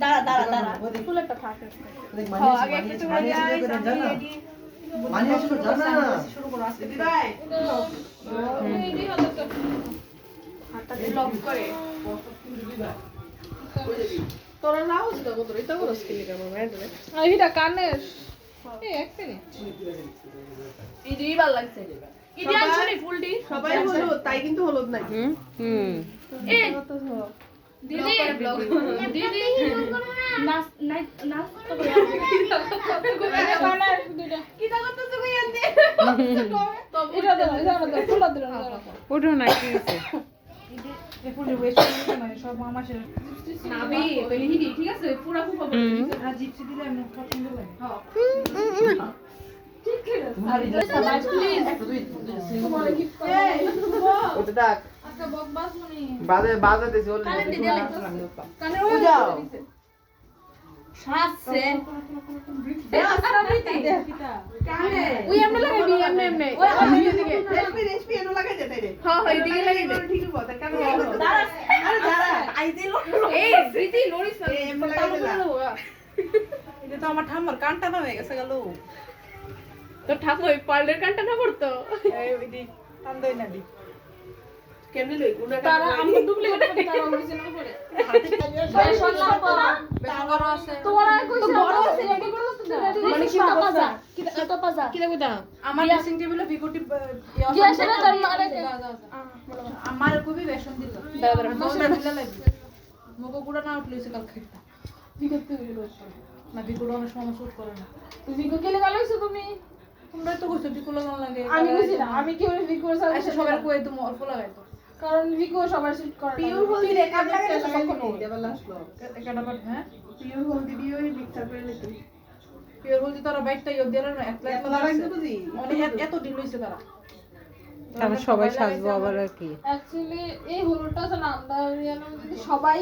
দাঁড়া ফুলটা থাকে আগে একটা সময় রেডি মানে শুরু করো আজকে ভাই রেডি হলো তো হাতটা লক করে তোরা নাও যেটা বলতো এটা বড় স্কিল কেমন ম্যাডাম এইটা কানের এই এক মিনিট ইডি ভালো লাগছে ইডি আনছনি ফুলডি সবাই হলো তাই কিন্তু হলুদ নাই এই দিদি দিদি নাচ নাচ নাচ তো কি তা করতেছ কই আনতে এটা দাও ফুল দাও ওঠো না কি হইছে এই ফুলের ওয়েস্ট মানে সব মামা শেষ নাবি কইলি হিডি ঠিক আছে পুরা খুব হবে আর জিপসি দিলে আমি পছন্দ লাগে হ্যাঁ ঠিক আছে আর এটা সবাই প্লিজ তোমার কি ওটা ডাক আচ্ছা বকবাস মনি বাজে দিছি ওল কানে দিদি কানে ও যাও শাসছে দেওয়া দিতে কানে ওই আমরা লাগাবি এমনি ওই আমি দিকে রেসিপি এনো লাগাই দে তাইরে হ্যাঁ হই দিকে লাগাই দে ঠিক আছে তার কানে দাঁড়া আরে দাঁড়া আই দিল এই স্মৃতি লড়িস না এমনি লাগাই দে এটা তো আমার ঠাম্মার কানটা না হয়ে গেছে গেল তো ঠাম্মা ওই পার্লের কানটা না পড়তো এই দি টান দেই না দি কেমনে লই কোন তারা আমরা ডুপ্লিকেট করে তারা অরিজিনাল করে বেশন না পড়া বেশন বড় আছে তোমার কইছে বড় আছে রেডি করে দছ মানে কি পাজা কি পাজা কি লাগবে দা আমার ড্রেসিং টেবিলে বিকুটি কি আছে না তোর আরে আমার কবি বেশন দিল দাও দাও মশলা দিলা লাগবে মগো গুড়া না উঠলইছে কাল খাইতা বিকুটি গুলো না বিকুড়ো অনেক সময় শুট করে না তুই বিকু কে লাগা লইছো তুমি তোমরা তো কইছো বিকু লাগা লাগে আমি কইছি না আমি কি ওই বিকুর সাথে আচ্ছা সবার কই তুমি অল্প লাগাইতো কারণ ভিকো সবার শুট করে পিওর হলদি রে কাট লাগে কখনো দেবল আসলো একটা বাট হ্যাঁ পিওর হলদি দিয়ে ওই মিক্সার করে নিতে পিওর হলদি তোরা বাইটটা ইও দিলা না একলা একলা লাগবে তো দি মানে এত ডিল হইছে তারা তারপর সবাই সাজবো আবার আর কি অ্যাকচুয়ালি এই হলুদটা তো না আমরা সবাই